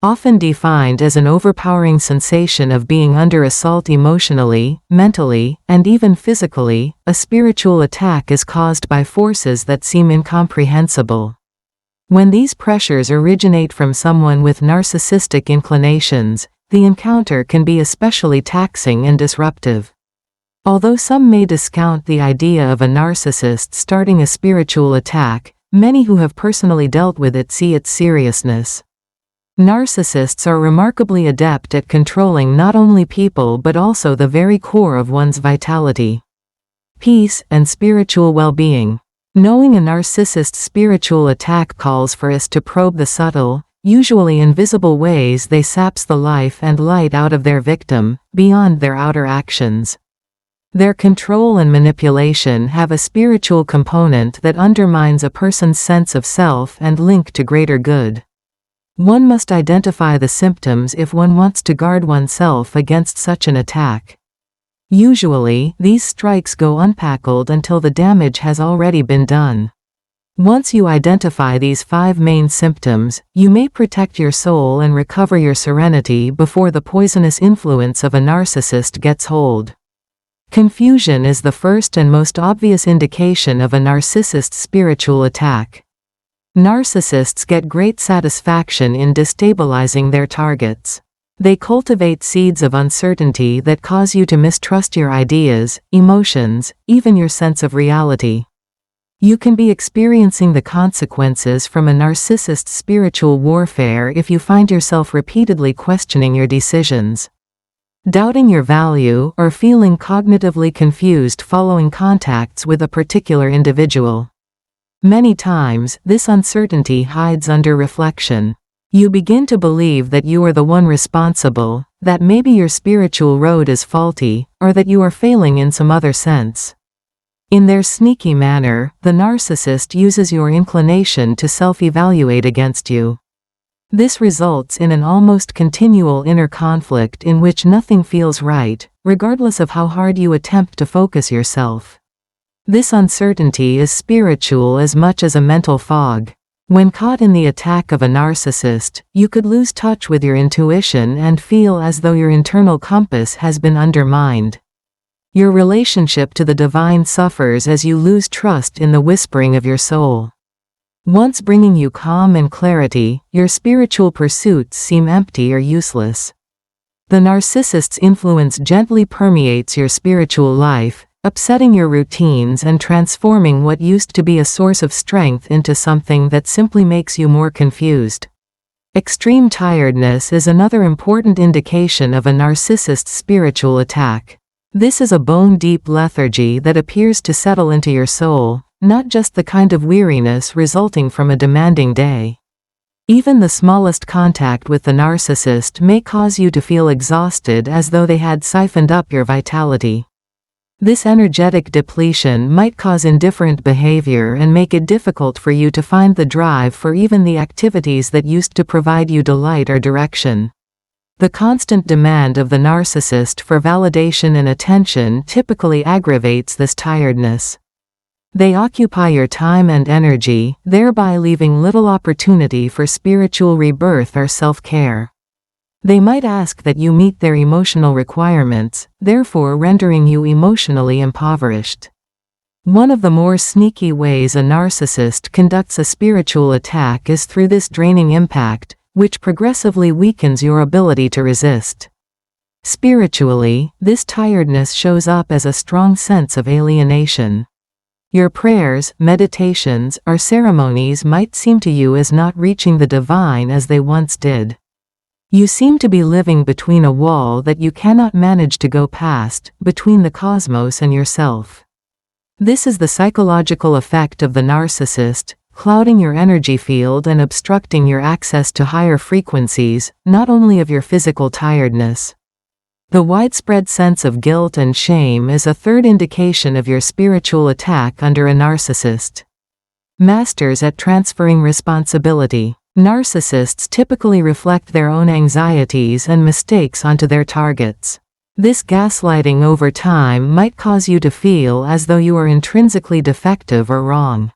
Often defined as an overpowering sensation of being under assault emotionally, mentally, and even physically, a spiritual attack is caused by forces that seem incomprehensible. When these pressures originate from someone with narcissistic inclinations, the encounter can be especially taxing and disruptive. Although some may discount the idea of a narcissist starting a spiritual attack, many who have personally dealt with it see its seriousness. Narcissists are remarkably adept at controlling not only people but also the very core of one's vitality, peace, and spiritual well-being. Knowing a narcissist's spiritual attack calls for us to probe the subtle, usually invisible ways they saps the life and light out of their victim, beyond their outer actions. Their control and manipulation have a spiritual component that undermines a person's sense of self and link to greater good. One must identify the symptoms if one wants to guard oneself against such an attack. Usually, these strikes go unpackled until the damage has already been done. Once you identify these 5 main symptoms, you may protect your soul and recover your serenity before the poisonous influence of a narcissist gets hold. Confusion is the first and most obvious indication of a narcissist's spiritual attack. Narcissists get great satisfaction in destabilizing their targets. They cultivate seeds of uncertainty that cause you to mistrust your ideas, emotions, even your sense of reality. You can be experiencing the consequences from a narcissist's spiritual warfare if you find yourself repeatedly questioning your decisions, doubting your value, or feeling cognitively confused following contacts with a particular individual. Many times, this uncertainty hides under reflection. You begin to believe that you are the one responsible, that maybe your spiritual road is faulty, or that you are failing in some other sense. In their sneaky manner, the narcissist uses your inclination to self-evaluate against you. This results in an almost continual inner conflict in which nothing feels right, regardless of how hard you attempt to focus yourself. This uncertainty is spiritual as much as a mental fog. When caught in the attack of a narcissist, you could lose touch with your intuition and feel as though your internal compass has been undermined. Your relationship to the divine suffers as you lose trust in the whispering of your soul. Once bringing you calm and clarity, your spiritual pursuits seem empty or useless. The narcissist's influence gently permeates your spiritual life, upsetting your routines and transforming what used to be a source of strength into something that simply makes you more confused. Extreme tiredness is another important indication of a narcissist's spiritual attack. This is a bone-deep lethargy that appears to settle into your soul, not just the kind of weariness resulting from a demanding day. Even the smallest contact with the narcissist may cause you to feel exhausted as though they had siphoned up your vitality. This energetic depletion might cause indifferent behavior and make it difficult for you to find the drive for even the activities that used to provide you delight or direction. The constant demand of the narcissist for validation and attention typically aggravates this tiredness. They occupy your time and energy, thereby leaving little opportunity for spiritual rebirth or self-care. They might ask that you meet their emotional requirements, therefore rendering you emotionally impoverished. One of the more sneaky ways a narcissist conducts a spiritual attack is through this draining impact, which progressively weakens your ability to resist. Spiritually, this tiredness shows up as a strong sense of alienation. Your prayers, meditations, or ceremonies might seem to you as not reaching the divine as they once did. You seem to be living between a wall that you cannot manage to go past, between the cosmos and yourself. This is the psychological effect of the narcissist, clouding your energy field and obstructing your access to higher frequencies, not only of your physical tiredness. The widespread sense of guilt and shame is a third indication of your spiritual attack under a narcissist. Masters at transferring responsibility. Narcissists typically reflect their own anxieties and mistakes onto their targets. This gaslighting over time might cause you to feel as though you are intrinsically defective or wrong.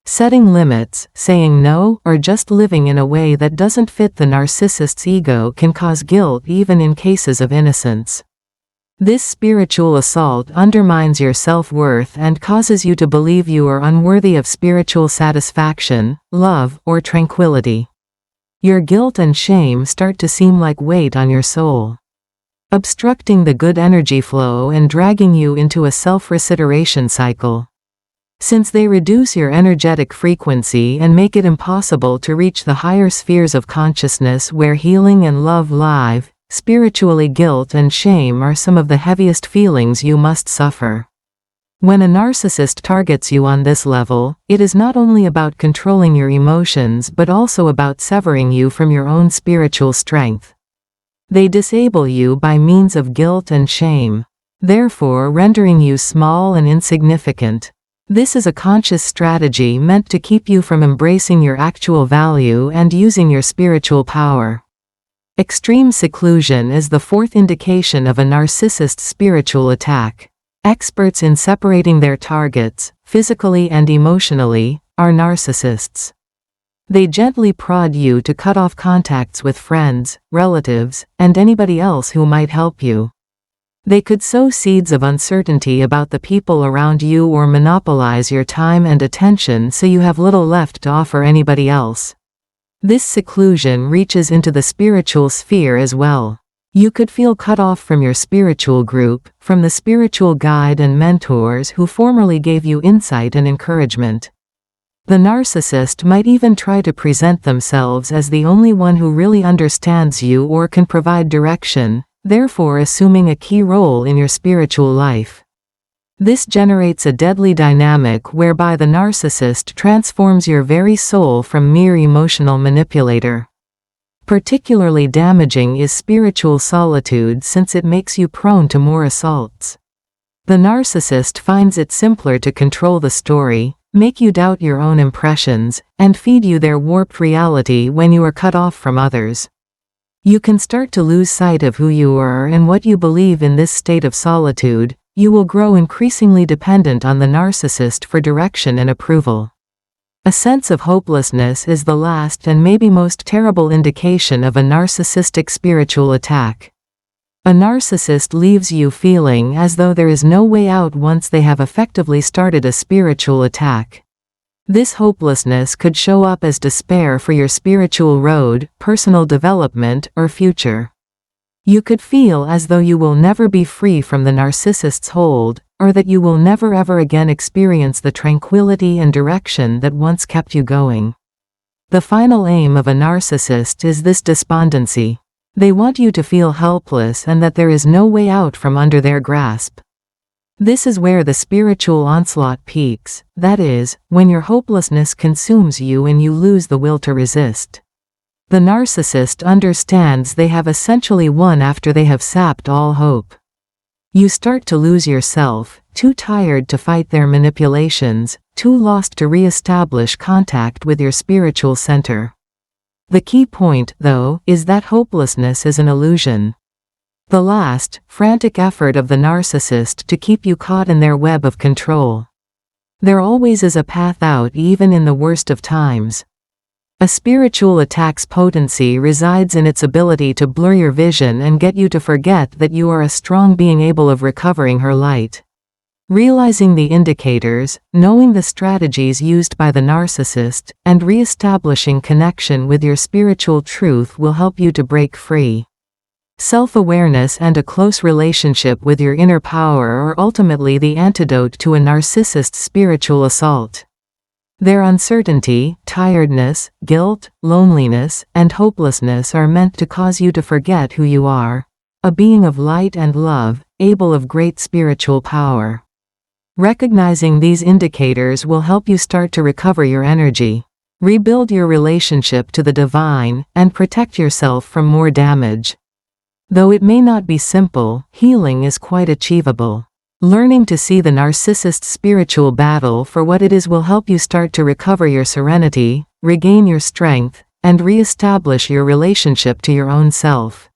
Setting limits, saying no, or just living in a way that doesn't fit the narcissist's ego can cause guilt even in cases of innocence. This spiritual assault undermines your self-worth and causes you to believe you are unworthy of spiritual satisfaction, love, or tranquility. Your guilt and shame start to seem like weight on your soul, obstructing the good energy flow and dragging you into a self-reiteration cycle. Since they reduce your energetic frequency and make it impossible to reach the higher spheres of consciousness where healing and love live, spiritually guilt and shame are some of the heaviest feelings you must suffer. When a narcissist targets you on this level, it is not only about controlling your emotions but also about severing you from your own spiritual strength. They disable you by means of guilt and shame, therefore rendering you small and insignificant. This is a conscious strategy meant to keep you from embracing your actual value and using your spiritual power. Extreme seclusion is the fourth indication of a narcissist's spiritual attack. Experts in separating their targets, physically and emotionally, are narcissists. They gently prod you to cut off contacts with friends, relatives, and anybody else who might help you. They could sow seeds of uncertainty about the people around you or monopolize your time and attention so you have little left to offer anybody else. This seclusion reaches into the spiritual sphere as well. You could feel cut off from your spiritual group, from the spiritual guide and mentors who formerly gave you insight and encouragement. The narcissist might even try to present themselves as the only one who really understands you or can provide direction, therefore assuming a key role in your spiritual life. This generates a deadly dynamic whereby the narcissist transforms your very soul from mere emotional manipulator. Particularly damaging is spiritual solitude since it makes you prone to more assaults. The narcissist finds it simpler to control the story, make you doubt your own impressions, and feed you their warped reality when you are cut off from others. You can start to lose sight of who you are and what you believe in this state of solitude. You will grow increasingly dependent on the narcissist for direction and approval. A sense of hopelessness is the last and maybe most terrible indication of a narcissistic spiritual attack. A narcissist leaves you feeling as though there is no way out once they have effectively started a spiritual attack. This hopelessness could show up as despair for your spiritual road, personal development, or future. You could feel as though you will never be free from the narcissist's hold, or that you will never ever again experience the tranquility and direction that once kept you going. The final aim of a narcissist is this despondency. They want you to feel helpless and that there is no way out from under their grasp. This is where the spiritual onslaught peaks, that is, when your hopelessness consumes you and you lose the will to resist. The narcissist understands they have essentially won after they have sapped all hope. You start to lose yourself, too tired to fight their manipulations, too lost to re-establish contact with your spiritual center. The key point, though, is that hopelessness is an illusion. The last, frantic effort of the narcissist to keep you caught in their web of control. There always is a path out even in the worst of times. A spiritual attack's potency resides in its ability to blur your vision and get you to forget that you are a strong being able of recovering her light. Realizing the indicators, knowing the strategies used by the narcissist, and re-establishing connection with your spiritual truth will help you to break free. Self-awareness and a close relationship with your inner power are ultimately the antidote to a narcissist's spiritual assault. Their uncertainty, tiredness, guilt, loneliness, and hopelessness are meant to cause you to forget who you are, a being of light and love, able of great spiritual power. Recognizing these indicators will help you start to recover your energy, rebuild your relationship to the divine, and protect yourself from more damage. Though it may not be simple, healing is quite achievable. Learning to see the narcissist's spiritual battle for what it is will help you start to recover your serenity, regain your strength, and re-establish your relationship to your own self.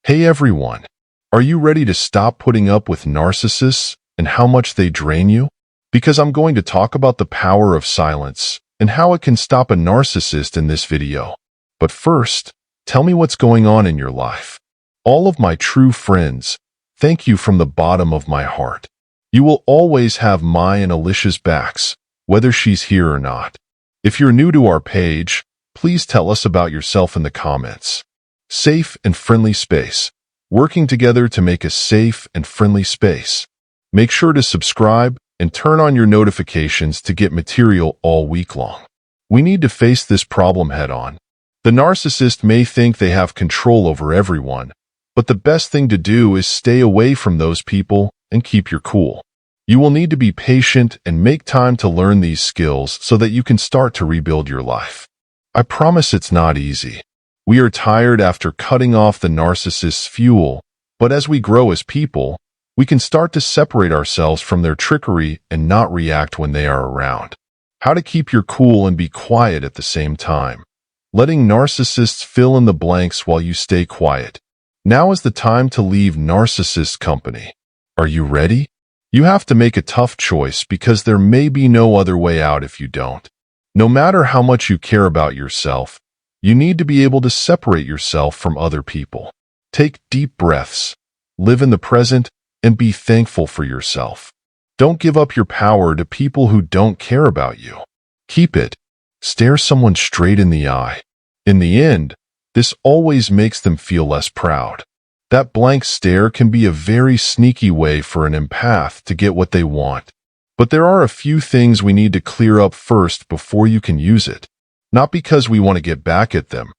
Hey everyone! Are you ready to stop putting up with narcissists and how much they drain you? because I'm going to talk about the power of silence and how it can stop a narcissist in this video. But first, tell me what's going on in your life. All of my true friends, thank you from the bottom of my heart. You will always have my and Alicia's backs, whether she's here or not. If you're new to our page, please tell us about yourself in the comments. Safe and friendly space. Working together to make a safe and friendly space. Make sure to subscribe and turn on your notifications to get material all week long. We need to face this problem head on. The narcissist may think they have control over everyone, but the best thing to do is stay away from those people and keep your cool. You will need to be patient and make time to learn these skills so that you can start to rebuild your life. I promise it's not easy. We are tired after cutting off the narcissist's fuel, but as we grow as people, we can start to separate ourselves from their trickery and not react when they are around. How to keep your cool and be quiet at the same time. Letting narcissists fill in the blanks while you stay quiet. Now is the time to leave narcissist company. Are you ready? You have to make a tough choice because there may be no other way out if you don't. No matter how much you care about yourself, you need to be able to separate yourself from other people. Take deep breaths, live in the present, and be thankful for yourself. Don't give up your power to people who don't care about you. Keep it. Stare someone straight in the eye. In the end, this always makes them feel less proud. That blank stare can be a very sneaky way for an empath to get what they want. But there are a few things we need to clear up first before you can use it. Not because we want to get back at them,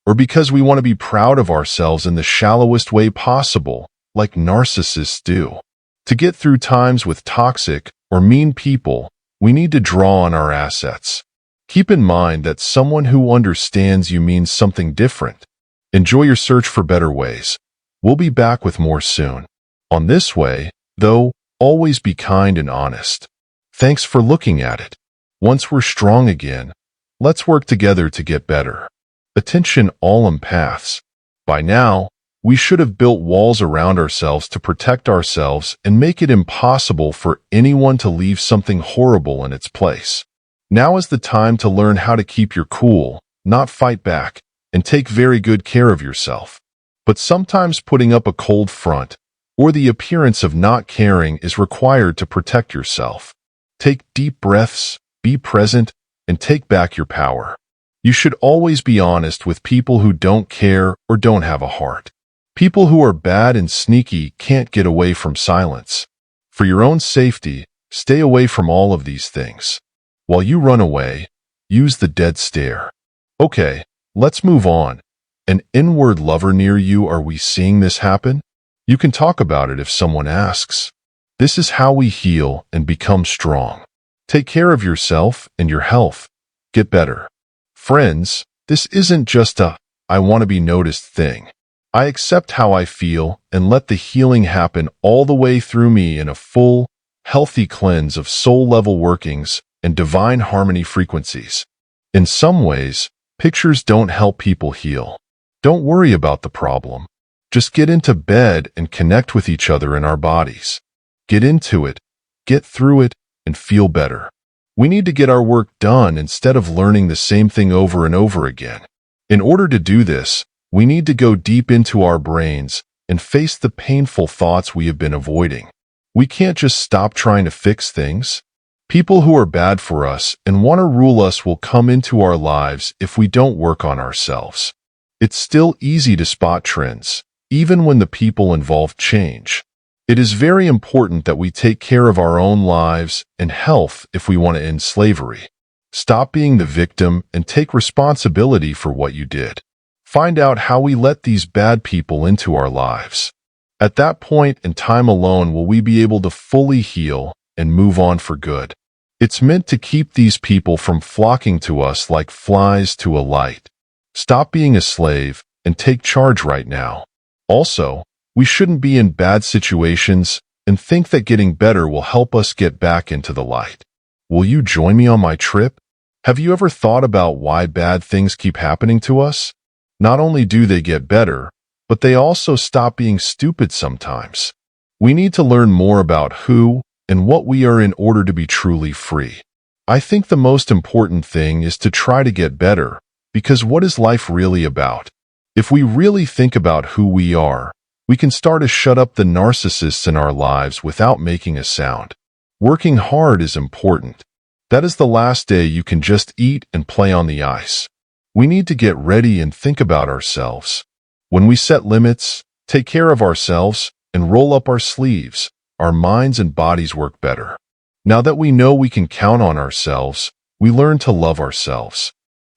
or because we want to be proud of ourselves in the shallowest way possible, like narcissists do. To get through times with toxic or mean people, we need to draw on our assets. Keep in mind that someone who understands you means something different. Enjoy your search for better ways. We'll be back with more soon. On this way, though, always be kind and honest. Thanks for looking at it. Once we're strong again, let's work together to get better. Attention all empaths. By now, we should have built walls around ourselves to protect ourselves and make it impossible for anyone to leave something horrible in its place. Now is the time to learn how to keep your cool, not fight back, and take very good care of yourself. But sometimes putting up a cold front, or the appearance of not caring is required to protect yourself. Take deep breaths, be present, and take back your power. You should always be honest with people who don't care or don't have a heart. People who are bad and sneaky can't get away from silence. For your own safety, stay away from all of these things. While you run away, use the dead stare. Okay, let's move on. An inward lover near you, are we seeing this happen? You can talk about it if someone asks. This is how we heal and become strong. Take care of yourself and your health. Get better. Friends, this isn't just a I want to be noticed thing. I accept how I feel and let the healing happen all the way through me in a full, healthy cleanse of soul-level workings and divine harmony frequencies. In some ways, pictures don't help people heal. Don't worry about the problem. Just get into bed and connect with each other in our bodies. Get into it, get through it, and feel better. We need to get our work done instead of learning the same thing over and over again. In order to do this, we need to go deep into our brains and face the painful thoughts we have been avoiding. We can't just stop trying to fix things. People who are bad for us and want to rule us will come into our lives if we don't work on ourselves. It's still easy to spot trends, even when the people involved change. It is very important that we take care of our own lives and health if we want to end slavery. Stop being the victim and take responsibility for what you did. Find out how we let these bad people into our lives. At that point in time alone will we be able to fully heal and move on for good. It's meant to keep these people from flocking to us like flies to a light. Stop being a slave and take charge right now. Also, we shouldn't be in bad situations and think that getting better will help us get back into the light. Will you join me on my trip? Have you ever thought about why bad things keep happening to us? Not only do they get better, but they also stop being stupid sometimes. We need to learn more about who and what we are in order to be truly free. I think the most important thing is to try to get better, because what is life really about? If we really think about who we are, we can start to shut up the narcissists in our lives without making a sound. Working hard is important. That is the last day you can just eat and play on the ice. We need to get ready and think about ourselves. When we set limits, take care of ourselves, and roll up our sleeves, our minds and bodies work better. Now that we know we can count on ourselves, we learn to love ourselves.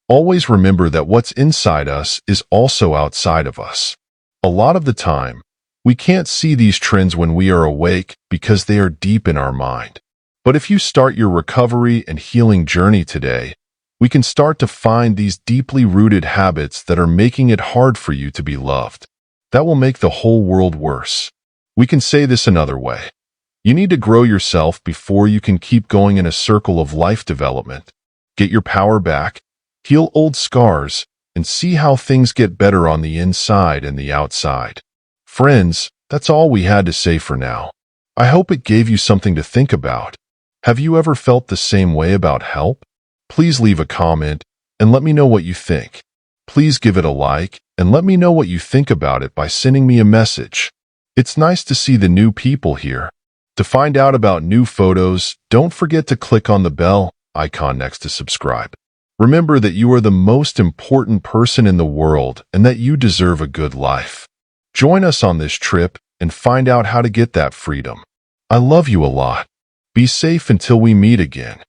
Always remember that what's inside us is also outside of us. A lot of the time, we can't see these trends when we are awake because they are deep in our mind. But if you start your recovery and healing journey today, we can start to find these deeply rooted habits that are making it hard for you to be loved. That will make the whole world worse. We can say this another way. You need to grow yourself before you can keep going in a circle of life development. Get your power back, heal old scars, and see how things get better on the inside and the outside. Friends, that's all we had to say for now. I hope it gave you something to think about. Have you ever felt the same way about help? Please leave a comment and let me know what you think. Please give it a like and let me know what you think about it by sending me a message. It's nice to see the new people here. To find out about new photos, don't forget to click on the bell icon next to subscribe. Remember that you are the most important person in the world and that you deserve a good life. Join us on this trip and find out how to get that freedom. I love you a lot. Be safe until we meet again.